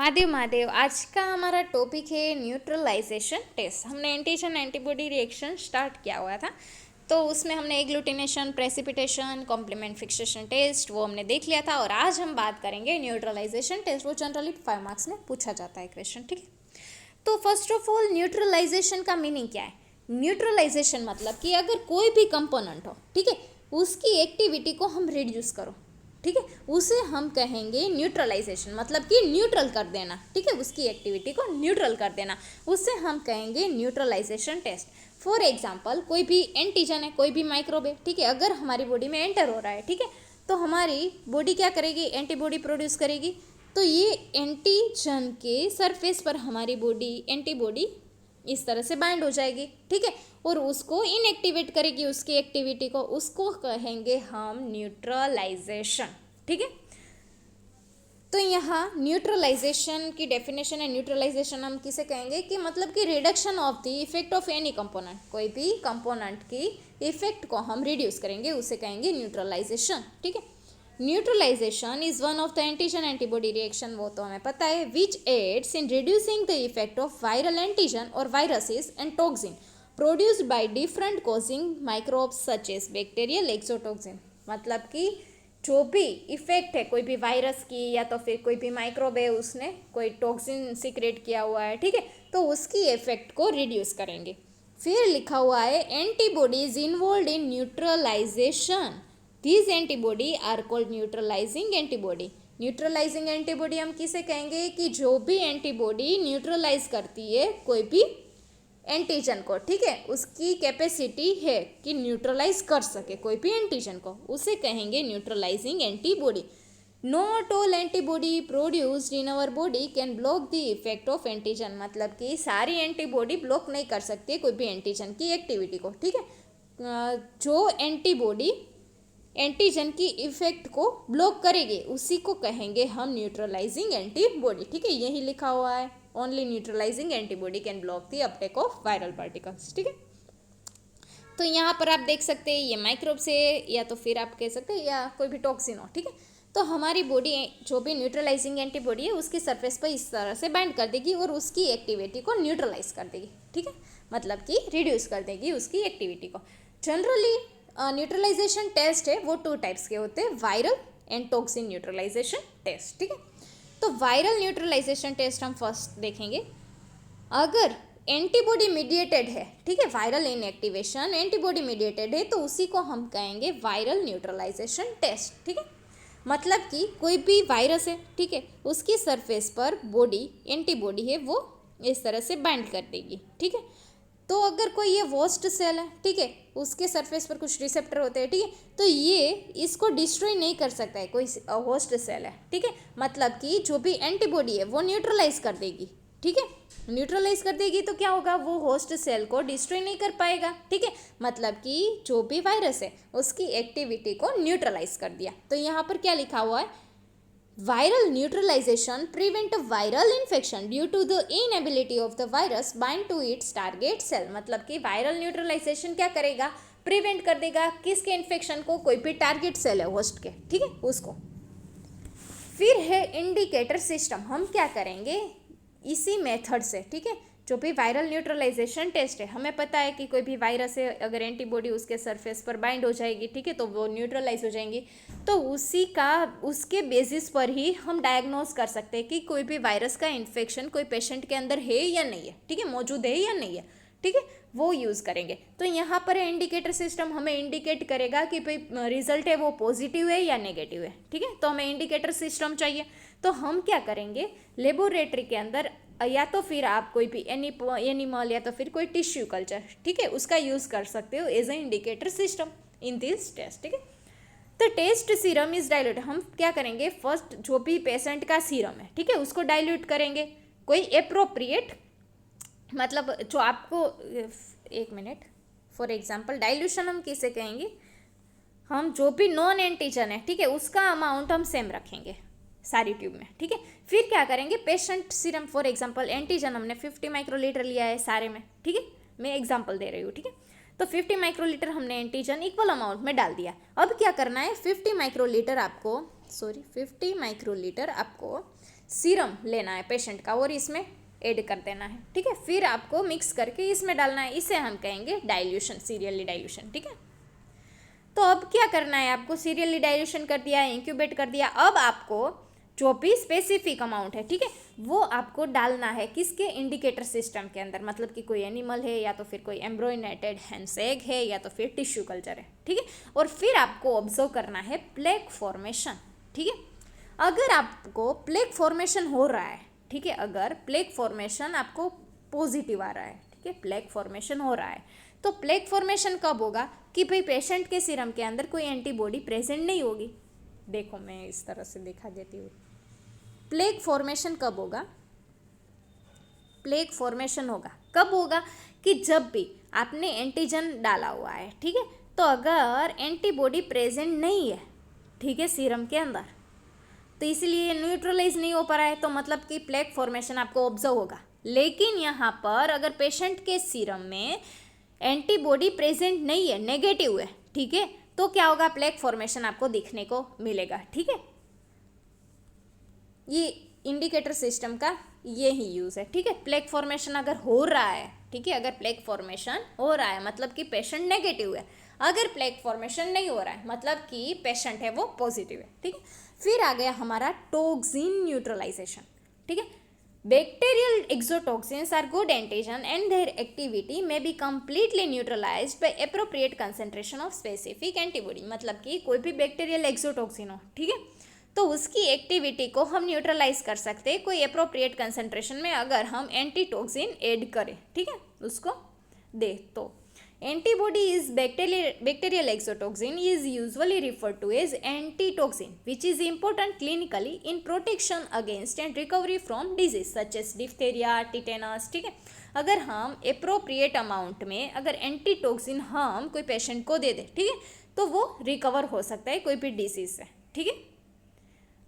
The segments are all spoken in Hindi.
महादेव महादेव, आज का हमारा टॉपिक है न्यूट्रलाइजेशन टेस्ट। हमने एंटीजन एंटीबॉडी रिएक्शन स्टार्ट किया हुआ था, तो उसमें हमने agglutination, precipitation, complement fixation test वो हमने देख लिया था। और आज हम बात करेंगे न्यूट्रलाइजेशन टेस्ट। वो जनरली 5 मार्क्स में पूछा जाता है क्वेश्चन, ठीक है। तो फर्स्ट ऑफ ऑल न्यूट्रलाइजेशन का मीनिंग क्या है? न्यूट्रलाइजेशन मतलब कि अगर कोई भी कंपोनेंट हो, ठीक है, उसकी एक्टिविटी को हम रिड्यूस करो, ठीक है, उसे हम कहेंगे न्यूट्रलाइजेशन। मतलब कि न्यूट्रल कर देना, ठीक है, उसकी एक्टिविटी को न्यूट्रल कर देना, उसे हम कहेंगे न्यूट्रलाइजेशन टेस्ट। फॉर एग्जांपल, कोई भी एंटीजन है, कोई भी माइक्रोब है, ठीक है, अगर हमारी बॉडी में एंटर हो रहा है, ठीक है, तो हमारी बॉडी क्या करेगी? एंटीबॉडी प्रोड्यूस करेगी। तो ये एंटीजन के सरफेस पर हमारी बॉडी एंटीबॉडी इस तरह से बाइंड हो जाएगी, ठीक है, और उसको इनएक्टिवेट करेगी उसकी एक्टिविटी को, उसको कहेंगे हम न्यूट्रलाइजेशन, ठीक है। तो यहाँ न्यूट्रलाइजेशन की डेफिनेशन है। न्यूट्रलाइजेशन हम किसे कहेंगे कि मतलब कि reduction of the effect of any component, कोई भी कंपोनेंट की इफेक्ट को हम रिड्यूस करेंगे, उसे कहेंगे न्यूट्रलाइजेशन, ठीक है। Neutralization is one of the antigen antibody reaction, वो तो हमें पता है, which aids in reducing the effect of viral antigen और viruses and toxin produced by different causing microbes such as bacterial exotoxin. मतलब कि जो भी इफेक्ट है कोई भी वायरस की या तो फिर कोई भी माइक्रोब है, उसने कोई टॉक्सिन सीक्रेट किया हुआ है, ठीक है, तो उसकी इफेक्ट को रिड्यूस करेंगे। फिर लिखा हुआ है antibodies involve in neutralization, these antibody are called neutralizing antibody. Neutralizing antibody हम किसे कहेंगे कि जो भी एंटीबॉडी न्यूट्रलाइज करती है कोई भी एंटीजन को, ठीक है, उसकी कैपेसिटी है कि न्यूट्रलाइज कर सके कोई भी एंटीजन को, उसे कहेंगे neutralizing antibody. Not all antibody produced in our body can block the effect of antigen. मतलब कि सारी एंटीबॉडी ब्लॉक नहीं कर सकती कोई भी एंटीजन की एक्टिविटी को, ठीक है। जो एंटीबॉडी एंटीजन की इफेक्ट को ब्लॉक करेगी उसी को कहेंगे हम न्यूट्रलाइजिंग एंटीबॉडी, ठीक है, यही लिखा हुआ है। Only neutralising antibody can block the Uptake of viral particles, ठीक है। तो यहाँ पर आप देख सकते हैं ये माइक्रोब से, या तो फिर आप कह सकते हैं या कोई भी टॉक्सिन हो, ठीक है। तो हमारी बॉडी जो भी न्यूट्रलाइजिंग एंटीबॉडी है उसकी सरफेस पर इस तरह से बाइंड कर देगी और उसकी एक्टिविटी को न्यूट्रलाइज कर देगी, ठीक है, मतलब कि रिड्यूस कर देगी उसकी एक्टिविटी को। जनरली न्यूट्रलाइजेशन टेस्ट है वो 2 टाइप्स के होते हैं, viral and toxin neutralization test, ठीक है। तो वायरल न्यूट्रलाइजेशन टेस्ट हम फर्स्ट देखेंगे। अगर एंटीबॉडी मीडिएटेड है, ठीक है, वायरल इनएक्टिवेशन एंटीबॉडी मीडिएटेड है, तो उसी को हम कहेंगे वायरल न्यूट्रलाइजेशन टेस्ट, ठीक है। मतलब कि कोई भी वायरस है, ठीक है, उसकी सरफेस पर बॉडी एंटीबॉडी है वो इस तरह से बाइंड कर देगी, ठीक है। तो अगर कोई ये होस्ट सेल है, ठीक है, उसके सरफेस पर कुछ रिसेप्टर होते हैं, ठीक है, तो ये इसको डिस्ट्रॉय नहीं कर सकता है कोई होस्ट सेल है, ठीक है। मतलब कि जो भी एंटीबॉडी है वो न्यूट्रलाइज कर देगी, ठीक है, न्यूट्रलाइज कर देगी तो क्या होगा, वो होस्ट सेल को डिस्ट्रॉय नहीं कर पाएगा, ठीक है। मतलब कि जो भी वायरस है उसकी एक्टिविटी को न्यूट्रलाइज कर दिया। तो यहाँ पर क्या लिखा हुआ है, viral neutralization prevent a viral infection due to the inability of the virus bind to its target cell। मतलब कि वायरल न्यूट्रलाइजेशन क्या करेगा, प्रिवेंट कर देगा किसके इन्फेक्शन को, कोई भी टारगेट सेल है होस्ट के, ठीक है, उसको। फिर है इंडिकेटर सिस्टम। हम क्या करेंगे इसी मेथड से, ठीक है, जो भी वायरल न्यूट्रलाइजेशन टेस्ट है, हमें पता है कि कोई भी वायरस है अगर एंटीबॉडी उसके सरफेस पर बाइंड हो जाएगी, ठीक है, तो वो न्यूट्रलाइज हो जाएंगी। तो उसके बेसिस पर ही हम डायग्नोज कर सकते हैं कि कोई भी वायरस का इन्फेक्शन कोई पेशेंट के अंदर है या नहीं है, ठीक है, मौजूद है या नहीं है, ठीक है, वो यूज़ करेंगे। तो यहाँ पर इंडिकेटर सिस्टम हमें इंडिकेट करेगा कि भाई रिजल्ट है वो पॉजिटिव है या नेगेटिव है, ठीक है। तो हमें इंडिकेटर सिस्टम चाहिए, तो हम क्या करेंगे, लेबोरेटरी के अंदर या तो फिर आप कोई भी एनिमल या तो फिर कोई टिश्यू कल्चर, ठीक है, उसका यूज़ कर सकते हो as a indicator system in this test, ठीक है। तो टेस्ट सीरम इज डाइल्यूट। हम क्या करेंगे, फर्स्ट जो भी पेशेंट का सीरम है, ठीक है, उसको डाइल्यूट करेंगे कोई एप्रोप्रिएट, मतलब जो आपको, एक मिनट, फॉर एग्जांपल डाइल्यूशन हम किसे कहेंगे, हम जो भी नॉन एंटीजन है, ठीक है, उसका अमाउंट हम सेम रखेंगे सारी ट्यूब में, ठीक है। फिर क्या करेंगे, patient serum, for example antigen हमने 50 माइक्रोलीटर लिया है सारे में, ठीक है, मैं एग्जांपल दे रही हूँ, ठीक है। तो 50 माइक्रोलीटर हमने एंटीजन इक्वल अमाउंट में डाल दिया। अब क्या करना है, 50 माइक्रोलीटर आपको सीरम लेना है पेशेंट का और इसमें ऐड कर देना है, ठीक है। फिर आपको मिक्स करके इसमें डालना है, इसे हम कहेंगे डाइल्यूशन, सीरियली डाइल्यूशन, ठीक है। तो अब क्या करना है आपको, सीरियली डाइल्यूशन कर दिया, इंक्यूबेट कर दिया, अब आपको जो भी स्पेसिफिक अमाउंट है, ठीक है, वो आपको डालना है किसके, इंडिकेटर सिस्टम के अंदर, मतलब कि कोई एनिमल है या तो फिर कोई एम्ब्रोइनेटेड हेंस एग है या तो फिर टिश्यू कल्चर है, ठीक है। और फिर आपको ऑब्जर्व करना है प्लेक फॉर्मेशन, ठीक है। अगर आपको प्लेक फॉर्मेशन हो रहा है, ठीक है, अगर प्लेक फॉर्मेशन आपको पॉजिटिव आ रहा है, ठीक है, प्लेक फॉर्मेशन हो रहा है, तो प्लेक फॉर्मेशन कब होगा कि भाई पेशेंट के सीरम के अंदर कोई एंटीबॉडी प्रेजेंट नहीं होगी। देखो मैं इस तरह से दिखा देती हूँ। प्लेक फॉर्मेशन कब होगा, प्लेक फॉर्मेशन होगा कब होगा कि जब भी आपने एंटीजन डाला हुआ है, ठीक है, तो अगर एंटीबॉडी प्रेजेंट नहीं है, ठीक है, सीरम के अंदर, तो इसलिए न्यूट्रलाइज नहीं हो पा रहा है, तो मतलब कि प्लेक फॉर्मेशन आपको ऑब्जर्व होगा। लेकिन यहाँ पर अगर पेशेंट के सीरम में एंटीबॉडी प्रेजेंट नहीं है, नेगेटिव है, ठीक है, तो क्या होगा, प्लेक फॉर्मेशन आपको दिखने को मिलेगा, ठीक है। ये इंडिकेटर सिस्टम का ये ही यूज़ है, ठीक है। प्लेक फॉर्मेशन अगर हो रहा है, ठीक है, अगर प्लेक फॉर्मेशन हो रहा है मतलब कि पेशेंट नेगेटिव है, अगर प्लेक फॉर्मेशन नहीं हो रहा है मतलब कि पेशेंट है वो पॉजिटिव है, ठीक है। फिर आ गया हमारा टॉक्सिन न्यूट्रलाइजेशन, ठीक है। Bacterial exotoxins are good antigen and their activity may be completely neutralized by appropriate concentration of specific antibody, मतलब कि कोई भी बैक्टीरियल एक्सोटॉक्सिन हो, ठीक है, तो उसकी एक्टिविटी को हम न्यूट्रलाइज कर सकते हैं कोई अप्रोप्रिएट कंसंट्रेशन में, अगर हम एंटीटॉक्सिन ऐड करें, ठीक है, उसको दे तो। Antibody is bacterial exotoxin is usually referred to as antitoxin which is important clinically in protection against and recovery from disease such as diphtheria, tetanus, ठीक है। अगर हम अप्रोप्रिएट अमाउंट में अगर एंटीटॉक्सिन हम कोई पेशेंट को दे दे, ठीक है, तो वो रिकवर हो सकता है कोई भी डिजीज से, ठीक है।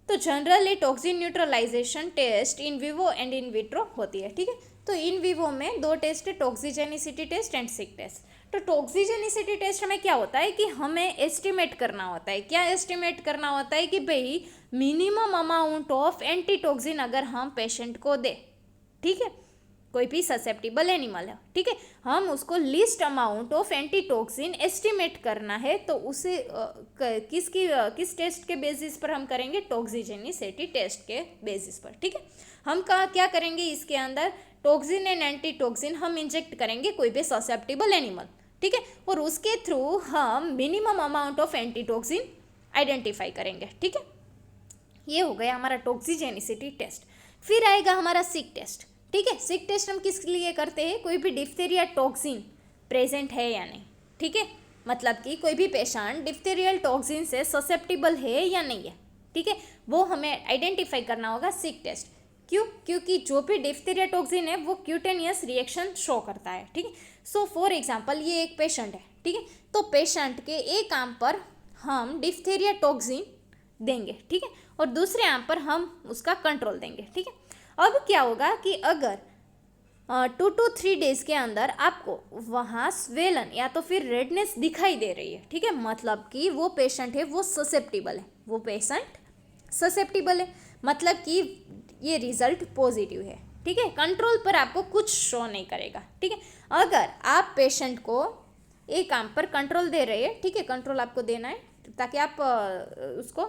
तो generally toxin neutralization test in vivo and in vitro होती है, ठीक है। तो इन विवो में दो टेस्ट है, टॉक्सिजेनिसिटी टेस्ट एंड सिक टेस्ट। तो टॉक्सिजेनिसिटी टेस्ट में क्या होता है कि हमें एस्टिमेट करना होता है, क्या एस्टिमेट करना होता है कि भाई मिनिमम अमाउंट ऑफ एंटीटॉक्सिन अगर हम पेशेंट को दे, ठीक है, कोई भी ससेप्टिबल एनिमल है, ठीक है, हम उसको list amount of antitoxin estimate करना है, तो उसे किस टेस्ट के बेसिस पर हम करेंगे, टॉक्सिजेनिसिटी टेस्ट के बेसिस पर, ठीक है। हम क्या करेंगे, इसके अंदर टॉक्सिन एंड एंटीटॉक्सिन हम इंजेक्ट करेंगे कोई भी ससेप्टिबल एनिमल, ठीक है, और उसके थ्रू हम minimum amount of antitoxin identify करेंगे, ठीक है। ये हो गया हमारा टॉक्सिजेनिसिटी टेस्ट। फिर आएगा हमारा सिक टेस्ट, ठीक है। सिक टेस्ट हम किस लिए करते हैं, कोई भी डिफ्थेरिया टॉक्सिन प्रेजेंट है या नहीं, ठीक है, मतलब कि कोई भी पेशेंट डिफ्थेरियल टॉक्सिन से ससेप्टिबल है या नहीं है, ठीक है, वो हमें आइडेंटिफाई करना होगा सिक टेस्ट। क्यों, क्योंकि जो भी डिफ्थेरिया टॉक्सिन है वो क्यूटेनियस रिएक्शन शो करता है, ठीक है। सो फॉर एग्जाम्पल ये एक पेशेंट है, ठीक है, तो पेशेंट के एक आर्म पर हम डिफ्थेरिया टॉक्सिन देंगे, ठीक है, और दूसरे आर्म पर हम उसका कंट्रोल देंगे, ठीक है। अब क्या होगा कि अगर 2 to 3 डेज के अंदर आपको वहाँ स्वेलन या तो फिर रेडनेस दिखाई दे रही है, ठीक है, मतलब कि वो पेशेंट है वो ससेप्टिबल है, वो पेशेंट ससेप्टिबल है, मतलब कि ये रिजल्ट पॉजिटिव है, ठीक है, कंट्रोल पर आपको कुछ शो नहीं करेगा, ठीक है। अगर आप पेशेंट को एक आर्म पर कंट्रोल दे रहे हैं, ठीक है, कंट्रोल आपको देना है ताकि आप उसको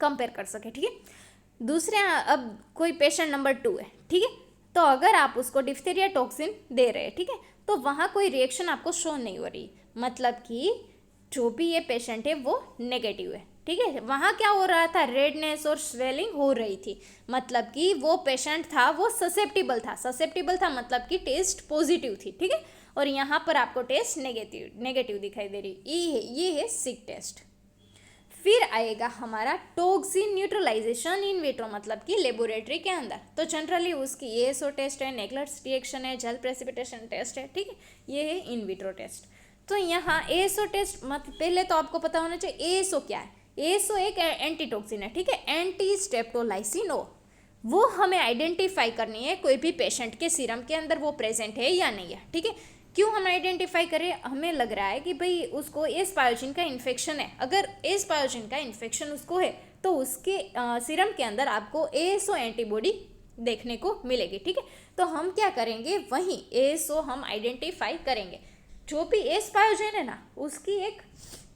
कंपेयर कर सके, ठीक है। दूसरे अब कोई पेशेंट नंबर 2 है, ठीक है, तो अगर आप उसको डिफ्थेरिया टॉक्सिन दे रहे हैं, ठीक है, तो वहाँ कोई रिएक्शन आपको शो नहीं हो रही, मतलब कि जो भी ये पेशेंट है वो नेगेटिव है, ठीक है। वहाँ क्या हो रहा था, रेडनेस और स्वेलिंग हो रही थी, मतलब कि वो पेशेंट था वो ससेप्टिबल था मतलब कि टेस्ट पॉजिटिव थी, ठीक है, और यहाँ पर आपको टेस्ट नेगेटिव दिखाई दे रही, ये है सिक टेस्ट। फिर आएगा हमारा टॉक्सिन न्यूट्रलाइजेशन इन विट्रो, मतलब कि लेबोरेटरी के अंदर। तो जनरली उसकी एएसओ टेस्ट है, नेगलेट्स रिएक्शन है, जेल प्रेसिपिटेशन टेस्ट है, ठीक है, ये है इन विट्रो टेस्ट। तो यहाँ एएसओ टेस्ट पहले तो आपको पता होना चाहिए एएसओ क्या है। एएसओ एक एंटीटॉक्सिन है, ठीक है, एंटी स्ट्रेप्टोलाइसिन ओ, वो हमें आइडेंटिफाई करनी है कोई भी पेशेंट के सीरम के अंदर वो प्रेजेंट है या नहीं है, ठीक है। क्यों हम आइडेंटिफाई करें, हमें लग रहा है कि भाई उसको एस पायोजिन का इन्फेक्शन है, अगर एस पायोजिन का इन्फेक्शन उसको है तो उसके सीरम के अंदर आपको ASO एंटीबॉडी देखने को मिलेगी। ठीक है, तो हम क्या करेंगे, वहीं ASO हम आइडेंटिफाई करेंगे। जो भी एस पायोजेन है ना, उसकी एक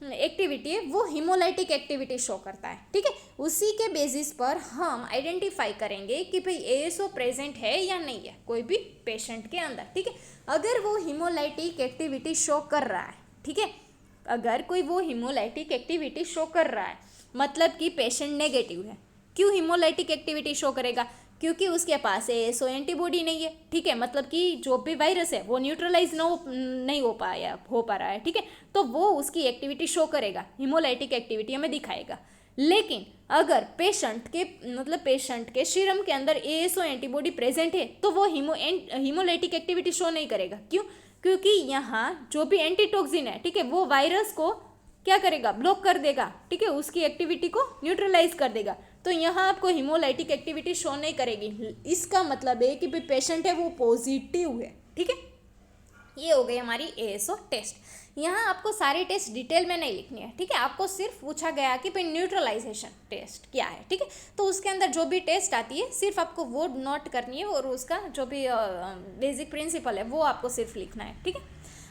एक्टिविटी है वो हिमोलाइटिक एक्टिविटी शो करता है। ठीक है, उसी के बेसिस पर हम आइडेंटिफाई करेंगे कि भाई ASO प्रेजेंट है या नहीं है कोई भी पेशेंट के अंदर। ठीक है, अगर वो हिमोलाइटिक एक्टिविटी शो कर रहा है, ठीक है, अगर कोई वो हिमोलाइटिक एक्टिविटी शो कर रहा है मतलब कि पेशेंट नेगेटिव है। क्यों हिमोलाइटिक एक्टिविटी शो करेगा? क्योंकि उसके पास ASO एंटीबॉडी नहीं है। ठीक है, मतलब कि जो भी वायरस है वो न्यूट्रलाइज नहीं हो पा रहा है। ठीक है, तो वो उसकी एक्टिविटी शो करेगा, हिमोलाइटिक एक्टिविटी हमें दिखाएगा। लेकिन अगर पेशेंट के सीरम के अंदर ASO एंटीबॉडी प्रेजेंट है तो वो हिमोलाइटिक एक्टिविटी शो नहीं करेगा। क्यों? क्योंकि यहाँ जो भी एंटीटॉक्सिन है, ठीक है, वो वायरस को क्या करेगा, ब्लॉक कर देगा। ठीक है, उसकी एक्टिविटी को न्यूट्रलाइज कर देगा। तो यहाँ आपको हिमोलाइटिक एक्टिविटी शो नहीं करेगी। इसका मतलब है कि भाई पेशेंट है वो पॉजिटिव है। ठीक है, ये हो गई हमारी ASO टेस्ट। यहाँ आपको सारी टेस्ट डिटेल में नहीं लिखनी है। ठीक है, आपको सिर्फ पूछा गया कि भाई न्यूट्रलाइजेशन टेस्ट क्या है। ठीक है, तो उसके अंदर जो भी टेस्ट आती है सिर्फ आपको वो नोट करनी है और उसका जो भी बेसिक प्रिंसिपल है वो आपको सिर्फ लिखना है। ठीक है,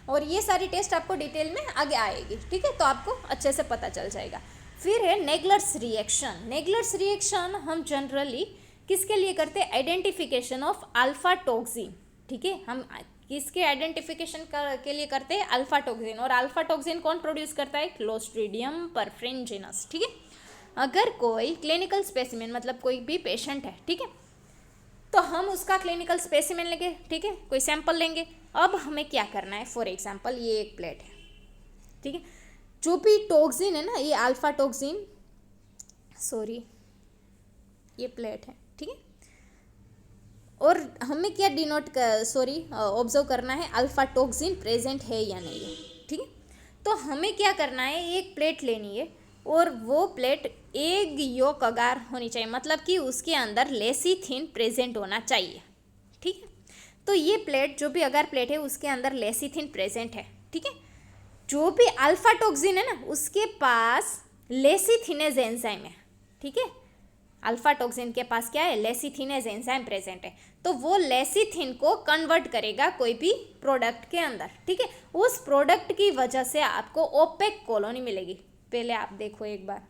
और ये सारी टेस्ट आपको डिटेल में आगे आएगी। ठीक है, तो आपको अच्छे से पता चल जाएगा। फिर है नेगलर्स रिएक्शन। नेगलर्स रिएक्शन हम जनरली किसके लिए करते हैं? Identification of alpha toxin. ठीक है, हम किसके आइडेंटिफिकेशन के लिए करते हैं? Alpha toxin. और अल्फा टॉक्सिन कौन प्रोड्यूस करता है? क्लोस्ट्रीडियम परफ्रिंजिनस। ठीक है, अगर कोई क्लिनिकल स्पेसिमेन मतलब कोई भी पेशेंट है, ठीक है, तो हम उसका क्लिनिकल स्पेसिमेन लेंगे। ठीक है, कोई सैंपल लेंगे। अब हमें क्या करना है, फॉर एग्जांपल ये एक प्लेट है। ठीक है, जो भी टॉक्सिन है ना, ये अल्फा टॉक्सिन, ये प्लेट है। ठीक है, और हमें क्या ऑब्जर्व करना है, अल्फा टॉक्सिन प्रेजेंट है या नहीं है। ठीक है, तो हमें क्या करना है, एक प्लेट लेनी है और वो प्लेट एग योक अगार होनी चाहिए, मतलब कि उसके अंदर लेसिथिन प्रेजेंट होना चाहिए। ठीक है, तो ये प्लेट जो भी अगार प्लेट है उसके अंदर लेसिथिन प्रेजेंट है। ठीक है, जो भी अल्फा टॉक्सिन है ना उसके पास लेसिथिनेज एंजाइम है। ठीक है, अल्फा टॉक्सिन के पास क्या है? लेसिथिनेज एंजाइम प्रेजेंट है। तो वो लेसिथिन को कन्वर्ट करेगा कोई भी प्रोडक्ट के अंदर। ठीक है, उस प्रोडक्ट की वजह से आपको ओपेक कॉलोनी मिलेगी। पहले आप देखो एक बार,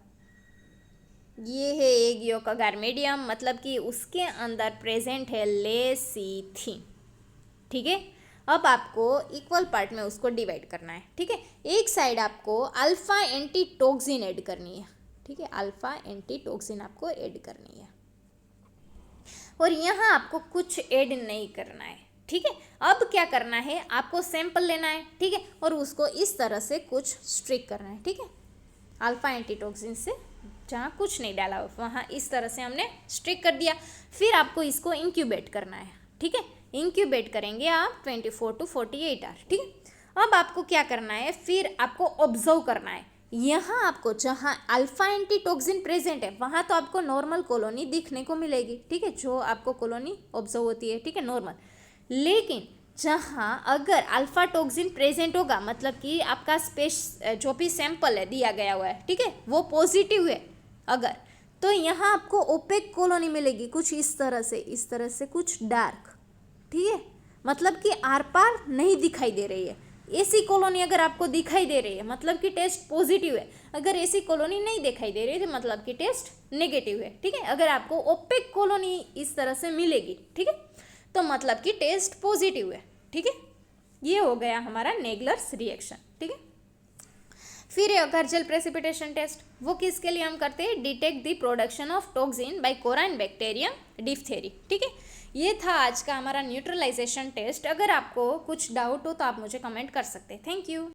ये है एग योक अगार मीडियम, मतलब कि उसके अंदर प्रेजेंट है लेसिथिन। ठीक है, अब आपको इक्वल पार्ट में उसको डिवाइड करना है। ठीक है, एक साइड आपको अल्फा एंटीटॉक्सिन ऐड करनी है। ठीक है, अल्फा एंटीटॉक्सिन आपको ऐड करनी है और यहाँ आपको कुछ ऐड नहीं करना है। ठीक है, अब क्या करना है, आपको सैंपल लेना है। ठीक है, और उसको इस तरह से कुछ स्ट्रिक करना है। ठीक है, अल्फा एंटीटॉक्सिन से जहाँ कुछ नहीं डाला वहाँ इस तरह से हमने स्ट्रिक कर दिया। फिर आपको इसको इंक्यूबेट करना है। ठीक है, इंक्यूबेट करेंगे आप 24 to 48 आवर। ठीक है, अब आपको क्या करना है, फिर आपको ऑब्जर्व करना है। यहाँ आपको जहाँ अल्फा एंटीटॉक्सिन प्रेजेंट है वहाँ तो आपको नॉर्मल कॉलोनी दिखने को मिलेगी। ठीक है, जो आपको कॉलोनी ऑब्जर्व होती है, ठीक है, नॉर्मल। लेकिन जहाँ अगर अल्फा टॉक्सिन प्रेजेंट होगा, मतलब कि आपका जो भी सैंपल है दिया गया हुआ है, ठीक है, वो पॉजिटिव है अगर, तो यहाँ आपको ओपेक कॉलोनी मिलेगी कुछ इस तरह से कुछ डार्क। ठीक है, मतलब कि आर पार नहीं दिखाई दे रही है। ऐसी कॉलोनी अगर आपको दिखाई दे रही है मतलब कि टेस्ट पॉजिटिव है। अगर ऐसी कॉलोनी नहीं दिखाई दे रही है तो मतलब कि टेस्ट नेगेटिव है। ठीक है, अगर आपको ओपेक कॉलोनी इस तरह से मिलेगी, ठीक है, तो मतलब कि टेस्ट पॉजिटिव है। ठीक है, ये हो गया हमारा नेगलर्स रिएक्शन। ठीक है, फिर है अगार-जेल प्रेसिपिटेशन टेस्ट। वो किसके लिए हम करते हैं? Detect the production of toxin by Corynebacterium diphtheriae. ठीक है, ये था आज का हमारा न्यूट्रलाइजेशन टेस्ट। अगर आपको कुछ डाउट हो तो आप मुझे कमेंट कर सकते हैं। Thank you.